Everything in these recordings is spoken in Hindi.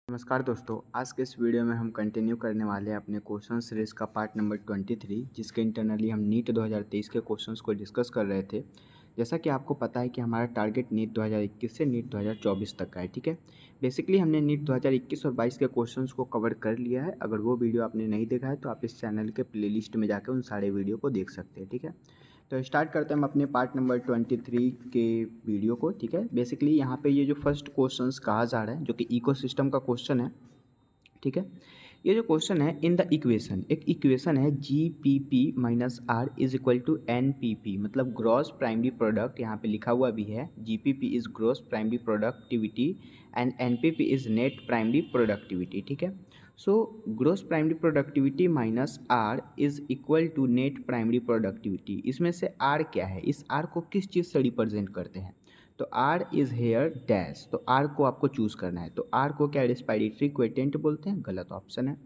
नमस्कार दोस्तों, आज के इस वीडियो में हम कंटिन्यू करने वाले हैं अपने क्वेश्चन सीरीज़ का पार्ट नंबर 23, जिसके इंटरनली हम नीट 2023 के क्वेश्चंस को डिस्कस कर रहे थे। जैसा कि आपको पता है कि हमारा टारगेट नीट 2021 से नीट 2024 तक का है, ठीक है। बेसिकली हमने नीट 2021 और 22 के क्वेश्चंस को कवर कर लिया है। अगर वो वीडियो आपने नहीं देखा है तो आप इस चैनल के प्लेलिस्ट में जाकर उन सारे वीडियो को देख सकते हैं, ठीक है। तो स्टार्ट करते हैं हम अपने पार्ट नंबर 23 के वीडियो को, ठीक है। बेसिकली यहाँ पे ये जो फर्स्ट क्वेश्चंस कहा जा रहा है, जो कि इकोसिस्टम का क्वेश्चन है, ठीक है। ये जो क्वेश्चन है, इन द इक्वेशन, एक इक्वेशन है GPP minus R is equal to NPP, मतलब ग्रॉस प्राइमरी प्रोडक्ट। यहाँ पे लिखा हुआ भी है GPP is gross primary productivity and NPP is net primary productivity, ठीक है। So gross primary productivity minus R is equal to net primary productivity. इसमें से आर क्या है, इस आर को किस चीज़ से रिप्रेजेंट करते हैं? तो R इज़ हेयर डैश, तो R को आपको चूज़ करना है। तो R को क्या रेस्पिरेटरी क्वेटेंट बोलते हैं? गलत ऑप्शन है।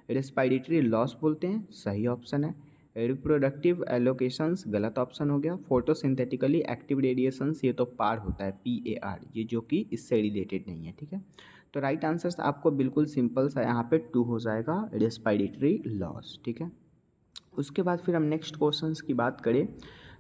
रेस्पिरेटरी लॉस बोलते हैं? सही ऑप्शन है। रिप्रोडक्टिव एलोकेशंस, गलत ऑप्शन हो गया। फोटोसिंथेटिकली एक्टिव रेडिएशंस, ये तो पार होता है PAR, ये जो कि इससे रिलेटेड नहीं है, ठीक है। तो राइट आंसर आपको बिल्कुल सिंपल सा यहाँ पे 2 हो जाएगा, रेस्पिरेटरी लॉस, ठीक है। उसके बाद फिर हम नेक्स्ट क्वेश्चंस की बात करें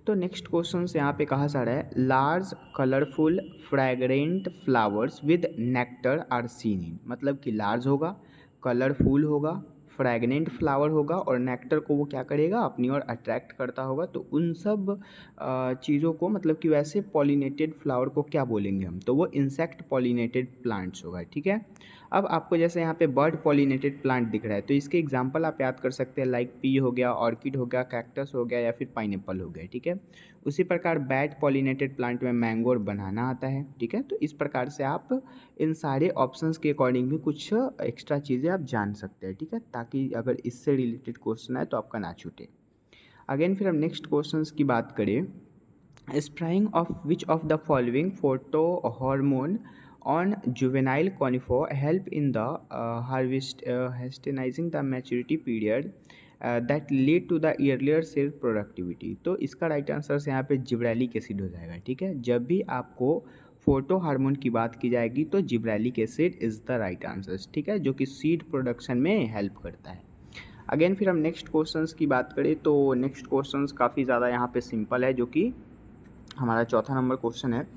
तो नेक्स्ट क्वेश्चंस यहाँ पे कहा जा रहा है, large colourful fragrant flowers with nectar are seen in, मतलब कि लार्ज होगा, कलरफुल होगा, फ्रैगनेंट फ्लावर होगा और नेक्टर को वो क्या करेगा, अपनी ओर अट्रैक्ट करता होगा। तो उन सब चीज़ों को, मतलब कि वैसे पॉलिनेटेड फ्लावर को क्या बोलेंगे हम? तो वो इंसेक्ट पॉलिनेटेड प्लांट्स होगा, ठीक है। अब आपको जैसे यहाँ पे बर्ड पॉलिनेटेड प्लांट दिख रहा है, तो इसके एग्जांपल आप याद कर सकते हैं, लाइक पी हो गया, ऑर्किड हो गया, कैक्टस हो गया या फिर पाइनएप्पल हो गया, ठीक है। उसी प्रकार बैट पॉलिनेटेड प्लांट में मैंगो और बनाना आता है, ठीक है। तो इस प्रकार से आप इन सारे ऑप्शंस के अकॉर्डिंग भी कुछ एक्स्ट्रा चीज़ें आप जान सकते हैं, ठीक है, ताकि अगर इससे रिलेटेड क्वेश्चन आए तो आपका ना छूटे। अगेन फिर हम नेक्स्ट क्वेश्चंस की बात करें, spraying of which of the following photohormone on juvenile conifer help in the hastenizing the maturity period that lead to the earlier cell productivity। तो इसका राइट आंसर यहाँ पे जिब्रेलिक एसिड हो जाएगा, ठीक है। जब भी आपको फोटो हार्मोन की बात की जाएगी तो gibberellic acid is the right answer, ठीक है, जो कि सीड प्रोडक्शन में हेल्प करता है। अगेन फिर हम नेक्स्ट क्वेश्चंस की बात करें तो नेक्स्ट क्वेश्चंस काफ़ी ज़्यादा यहाँ पे सिंपल है, जो कि हमारा चौथा नंबर क्वेश्चन है।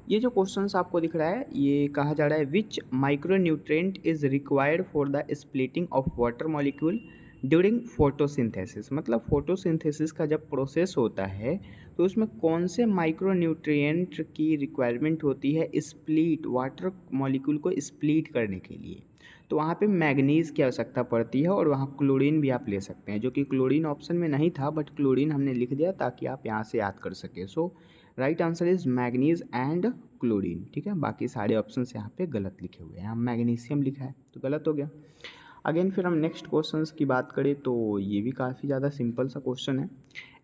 ये जो क्वेश्चंस आपको दिख रहा है, ये कहा जा रहा है, which micronutrient is required for the splitting of water molecule during photosynthesis, मतलब फोटोसिंथेसिस का जब प्रोसेस होता है तो उसमें कौन से माइक्रोन्यूट्रिएंट की रिक्वायरमेंट होती है स्प्लिट वाटर मॉलिक्यूल को स्प्लिट करने के लिए? तो वहाँ पे मैग्नीज़ की आवश्यकता पड़ती है और वहाँ क्लोरीन भी आप ले सकते हैं, जो कि क्लोरीन ऑप्शन में नहीं था, बट क्लोरीन हमने लिख दिया ताकि आप यहाँ से याद कर सकें। So right answer is manganese and chlorine, ठीक है। बाकी सारे ऑप्शन यहाँ पे गलत लिखे हुए हैं, यहाँ मैग्नीशियम लिखा है तो गलत हो गया। अगेन फिर हम नेक्स्ट क्वेश्चंस की बात करें तो ये भी काफ़ी ज़्यादा सिंपल सा क्वेश्चन है।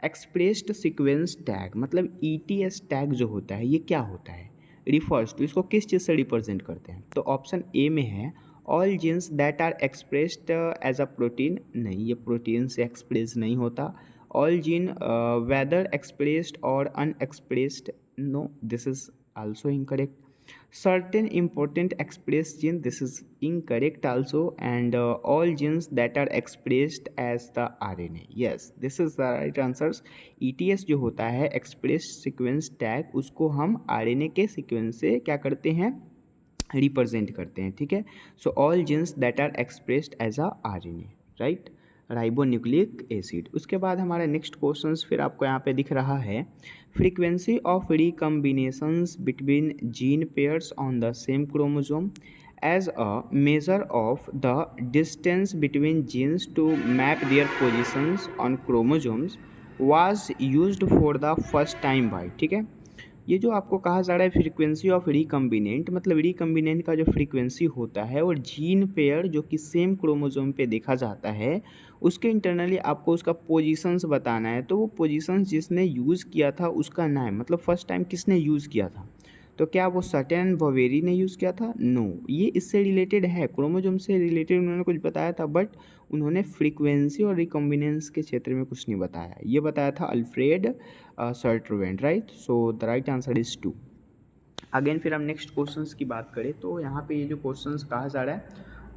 एक्सप्रेस्ड सीक्वेंस टैग, मतलब ETS टैग जो होता है ये क्या होता है? रिफर्स टू, इसको किस चीज़ से रिप्रेजेंट करते हैं? तो ऑप्शन ए में है all genes that are expressed as a protein, नहीं, ये प्रोटीन से एक्सप्रेस नहीं होता। ऑल जीन वेदर एक्सप्रेस्ड और unexpressed, no, this is also incorrect. certain important expressed gene, this is incorrect also, and all genes that are expressed as the RNA, yes, this is the right answers। ETS जो होता है expressed sequence tag, उसको हम RNA के सीक्वेंस से क्या करते हैं, रिप्रेजेंट करते हैं, ठीक है। So all genes that are expressed as a RNA, right, ribonucleic acid. उसके बाद हमारा नेक्स्ट क्वेश्चन फिर आपको यहाँ पे दिख रहा है, frequency of recombinations between gene pairs on the same chromosome as a measure of the distance between genes to map their positions on chromosomes was used for the first time by, ठीक है। ये जो आपको कहा जा रहा है फ्रीक्वेंसी ऑफ रिकम्बिनेंट, मतलब रिकम्बिनेंट का जो फ्रीक्वेंसी होता है और जीन पेयर जो कि सेम क्रोमोसोम पे देखा जाता है, उसके इंटरनली आपको उसका पोजीशंस बताना है। तो वो पोजीशंस जिसने यूज़ किया था उसका नाम, मतलब फर्स्ट टाइम किसने यूज़ किया था? तो क्या वो सर्टेन बवेरी ने यूज़ किया था? नो, ये इससे रिलेटेड है, क्रोमोसोम से रिलेटेड उन्होंने कुछ बताया था, बट उन्होंने फ्रीक्वेंसी और रिकम्बिनेंस के क्षेत्र में कुछ नहीं बताया। ये बताया था Alfred Sturtevant, right. So the right answer is 2। Again फिर हम नेक्स्ट क्वेश्चंस की बात करें तो यहाँ पे ये जो क्वेश्चंस कहा जा रहा है,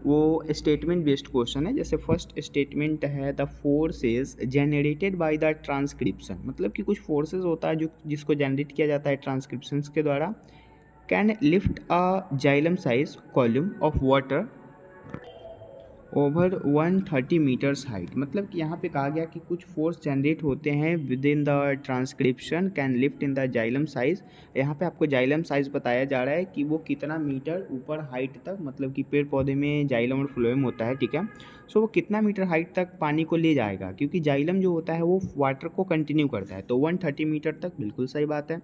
वो स्टेटमेंट बेस्ड क्वेश्चन है। जैसे फर्स्ट स्टेटमेंट है the forces generated by the transcription, मतलब कि कुछ फोर्सेस होता है जो जिसको जनरेट किया जाता है ट्रांसक्रिप्शन के द्वारा, can lift a xylem size column of water over 130 metres height. मतलब कि यहाँ पे कहा गया कि कुछ फोर्स जनरेट होते हैं with in the transcription can lift in the xylem size. यहाँ पे आपको जाइलम साइज बताया जा रहा है कि वो कितना मीटर ऊपर हाइट तक, मतलब कि पेड़ पौधे में जाइलम और फ्लोएम होता है, ठीक है। सो वो कितना मीटर हाइट तक पानी को ले जाएगा, क्योंकि जाइलम जो होता है वो वाटर को कंटिन्यू करता है, तो 130 मीटर तक, बिल्कुल सही बात है।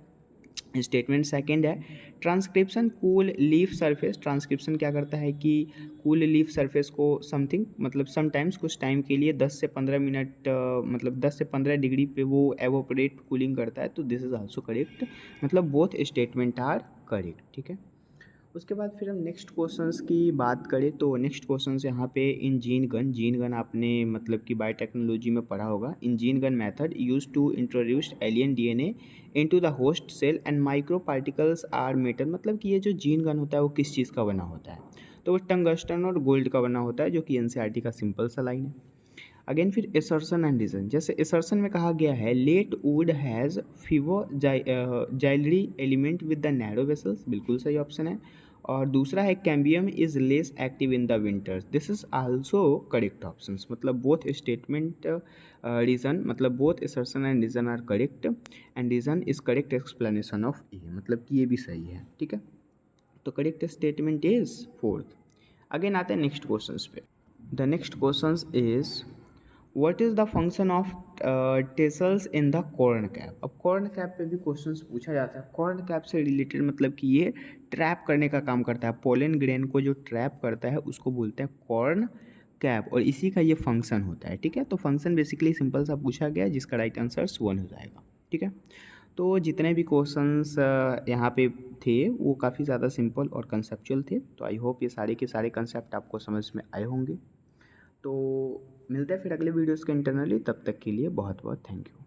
स्टेटमेंट सेकंड है transcription cool leaf surface. Transcription क्या करता है कि कूल लीफ सरफेस को समथिंग, मतलब समटाइम्स, कुछ टाइम के लिए 10 से 15 मिनट, मतलब 10 से 15 डिग्री पे वो एवोपरेट कूलिंग करता है, तो दिस इज आल्सो करेक्ट। मतलब बोथ स्टेटमेंट आर करेक्ट, ठीक है। उसके बाद फिर हम नेक्स्ट क्वेश्चंस की बात करें तो नेक्स्ट क्वेश्चंस यहाँ पे इन जीन गन आपने मतलब कि बायोटेक्नोलॉजी में पढ़ा होगा। In gene gun method use to introduce alien DNA into the host cell and micro particles are metal. मतलब कि ये जो जीन गन होता है वो किस चीज़ का बना होता है, तो वो टंगस्टन और गोल्ड का बना होता है, जो कि एनसीईआरटी का सिंपल सा लाइन है। अगेन फिर एसर्शन एंड रीजन। जैसे एसर्शन में कहा गया है late wood has fewer xylary element with the narrow vessels, बिल्कुल सही ऑप्शन है। और दूसरा है cambium is less active in the winters, this is also correct option. मतलब बोथ स्टेटमेंट रीजन, मतलब both assertion and reason are correct and reason is correct explanation of A, मतलब कि ये भी सही है, ठीक है। तो correct statement is fourth. Again आते हैं नेक्स्ट क्वेश्चन पे। The next question is what is the function of tassels in the corn cap. अब कॉर्न कैप पे भी क्वेश्चंस पूछा जाता है। कॉर्न कैप से रिलेटेड मतलब कि ये ट्रैप करने का काम करता है, पोलन ग्रेन को जो ट्रैप करता है उसको बोलते हैं कॉर्न कैप, और इसी का ये फंक्शन होता है, ठीक है। तो फंक्शन बेसिकली सिंपल सा पूछा गया है, जिसका राइट आंसर 1 हो जाएगा, ठीक है। तो जितने भी क्वेश्चंस यहाँ पे थे वो काफ़ी ज़्यादा सिंपल और कंसेप्चुअल थे, तो आई होप ये सारे के सारे कंसेप्ट आपको समझ में आए होंगे। तो मिलते हैं फिर अगले वीडियोस के इंटरनली, तब तक के लिए बहुत बहुत थैंक यू।